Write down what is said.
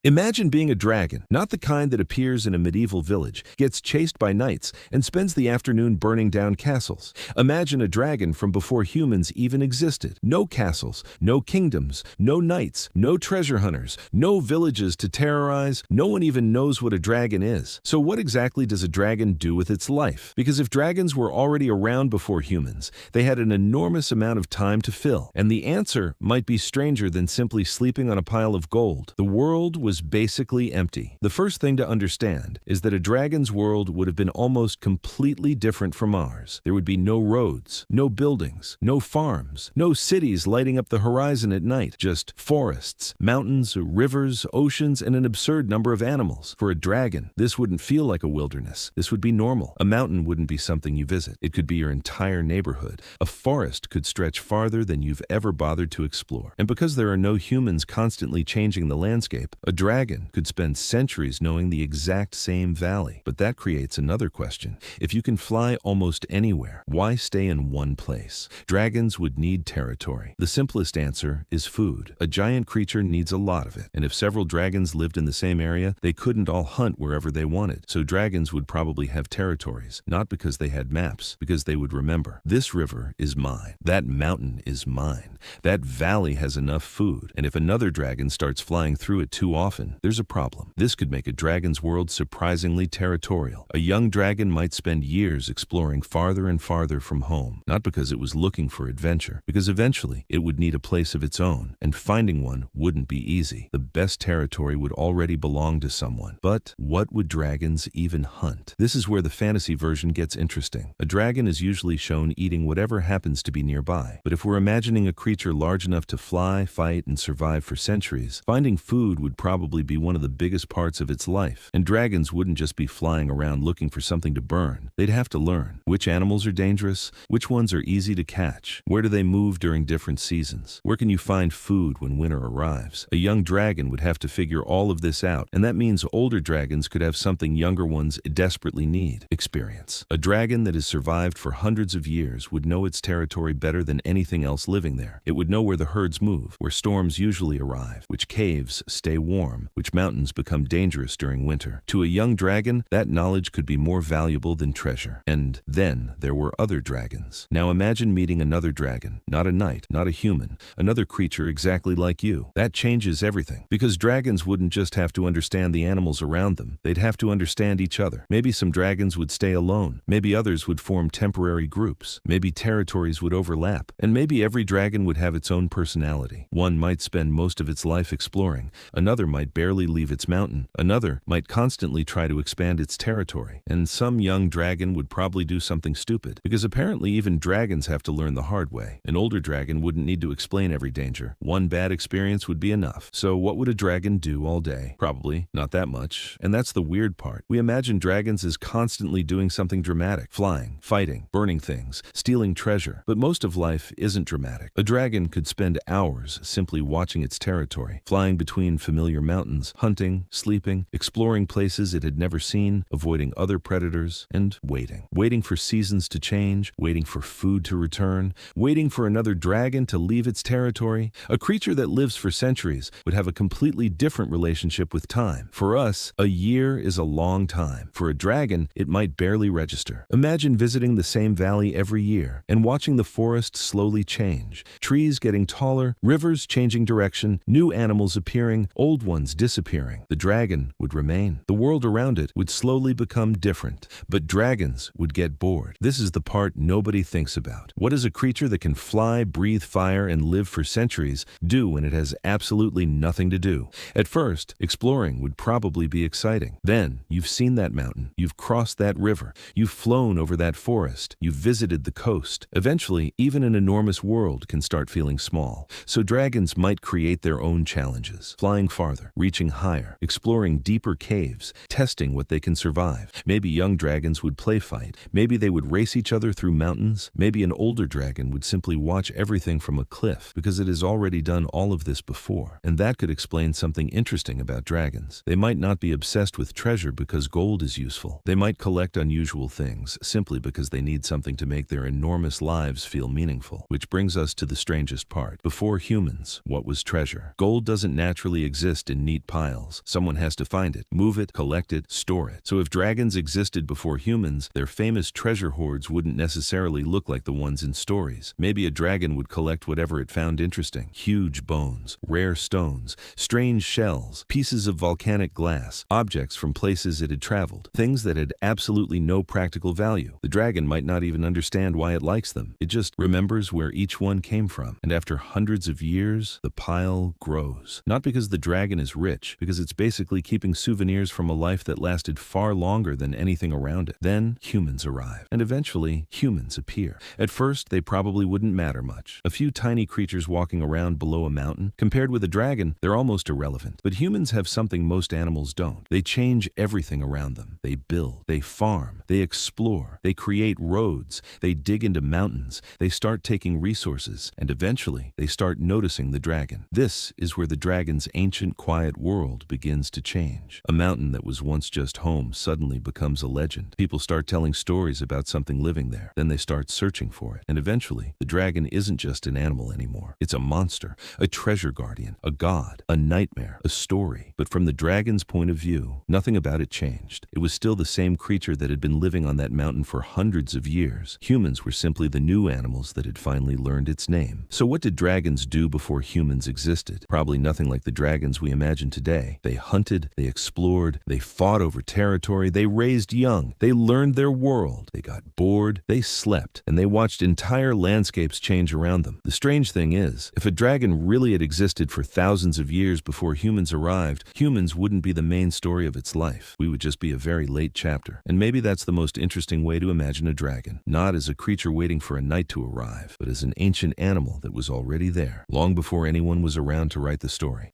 Imagine being a dragon, not the kind that appears in a medieval village, gets chased by knights, and spends the afternoon burning down castles. Imagine a dragon from before humans even existed. No castles, no kingdoms, no knights, no treasure hunters, no villages to terrorize. No one even knows what a dragon is. So what exactly does a dragon do with its life? Because if dragons were already around before humans, they had an enormous amount of time to fill. And the answer might be stranger than simply sleeping on a pile of gold. The world was basically empty. The first thing to understand is that a dragon's world would have been almost completely different from ours. There would be no roads, no buildings, no farms, no cities lighting up the horizon at night, just forests, mountains, rivers, oceans, and an absurd number of animals. For a dragon, this wouldn't feel like a wilderness. This would be normal. A mountain wouldn't be something you visit. It could be your entire neighborhood. A forest could stretch farther than you've ever bothered to explore. And because there are no humans constantly changing the landscape, a dragon could spend centuries knowing the exact same valley. But that creates another question. If you can fly almost anywhere, why stay in one place? Dragons would need territory. The simplest answer is food. A giant creature needs a lot of it. And if several dragons lived in the same area, they couldn't all hunt wherever they wanted. So dragons would probably have territories, not because they had maps, because they would remember, this river is mine. That mountain is mine. That valley has enough food. And if another dragon starts flying through it too often, there's a problem. This could make a dragon's world surprisingly territorial. A young dragon might spend years exploring farther and farther from home, not because it was looking for adventure, because eventually it would need a place of its own, and finding one wouldn't be easy. The best territory would already belong to someone. But what would dragons even hunt? This is where the fantasy version gets interesting. A dragon is usually shown eating whatever happens to be nearby. But if we're imagining a creature large enough to fly, fight, and survive for centuries, finding food would probably be one of the biggest parts of its life. And dragons wouldn't just be flying around looking for something to burn. They'd have to learn which animals are dangerous, which ones are easy to catch, where do they move during different seasons, where can you find food when winter arrives. A young dragon would have to figure all of this out, and that means older dragons could have something younger ones desperately need: experience. A dragon that has survived for hundreds of years would know its territory better than anything else living there. It would know where the herds move, where storms usually arrive, which caves stay warm, which mountains become dangerous during winter. To a young dragon, that knowledge could be more valuable than treasure. And then there were other dragons. Now imagine meeting another dragon, not a knight, not a human, another creature exactly like you. That changes everything, because dragons wouldn't just have to understand the animals around them, they'd have to understand each other. Maybe some dragons would stay alone, maybe others would form temporary groups, maybe territories would overlap, and maybe every dragon would have its own personality. One might spend most of its life exploring, another might barely leave its mountain, another might constantly try to expand its territory, and some young dragon would probably do something stupid, because apparently even dragons have to learn the hard way. An older dragon wouldn't need to explain every danger. One bad experience would be enough. So what would a dragon do all day? Probably not that much. And that's the weird part. We imagine dragons as constantly doing something dramatic, flying, fighting, burning things, stealing treasure. But most of life isn't dramatic. A dragon could spend hours simply watching its territory, flying between familiar mountains, hunting, sleeping, exploring places it had never seen, avoiding other predators, and waiting. Waiting for seasons to change, waiting for food to return, waiting for another dragon to leave its territory. A creature that lives for centuries would have a completely different relationship with time. For us, a year is a long time. For a dragon, it might barely register. Imagine visiting the same valley every year and watching the forest slowly change. Trees getting taller, rivers changing direction, new animals appearing, old ones disappearing. The dragon would remain. The world around it would slowly become different. But dragons would get bored. This is the part nobody thinks about. What does a creature that can fly, breathe fire, and live for centuries do when it has absolutely nothing to do? At first, exploring would probably be exciting. Then, you've seen that mountain, you've crossed that river, you've flown over that forest, you've visited the coast. Eventually, even an enormous world can start feeling small. So dragons might create their own challenges, flying farther, reaching higher, exploring deeper caves, testing what they can survive. Maybe young dragons would play fight. Maybe they would race each other through mountains. Maybe an older dragon would simply watch everything from a cliff because it has already done all of this before. And that could explain something interesting about dragons. They might not be obsessed with treasure because gold is useful. They might collect unusual things simply because they need something to make their enormous lives feel meaningful. Which brings us to the strangest part. Before humans, what was treasure? Gold doesn't naturally exist placed in neat piles. Someone has to find it, move it, collect it, store it. So if dragons existed before humans, their famous treasure hoards wouldn't necessarily look like the ones in stories. Maybe a dragon would collect whatever it found interesting. Huge bones, rare stones, strange shells, pieces of volcanic glass, objects from places it had traveled, things that had absolutely no practical value. The dragon might not even understand why it likes them. It just remembers where each one came from. And after hundreds of years, the pile grows. Not because the dragon is rich, because it's basically keeping souvenirs from a life that lasted far longer than anything around it. Then humans arrive, and eventually humans appear. At first, they probably wouldn't matter much. A few tiny creatures walking around below a mountain. Compared with a dragon, they're almost irrelevant. But humans have something most animals don't. They change everything around them. They build, they farm, they explore, they create roads, they dig into mountains, they start taking resources, and eventually they start noticing the dragon. This is where the dragon's ancient quiet world begins to change. A mountain that was once just home suddenly becomes a legend. People start telling stories about something living there. Then they start searching for it. And eventually, the dragon isn't just an animal anymore. It's a monster, a treasure guardian, a god, a nightmare, a story. But from the dragon's point of view, nothing about it changed. It was still the same creature that had been living on that mountain for hundreds of years. Humans were simply the new animals that had finally learned its name. So what did dragons do before humans existed? Probably nothing like the dragons we imagine today. They hunted, they explored, they fought over territory, they raised young, they learned their world, they got bored, they slept, and they watched entire landscapes change around them. The strange thing is, if a dragon really had existed for thousands of years before humans arrived, humans wouldn't be the main story of its life. We would just be a very late chapter. And maybe that's the most interesting way to imagine a dragon. Not as a creature waiting for a night to arrive, but as an ancient animal that was already there, long before anyone was around to write the story.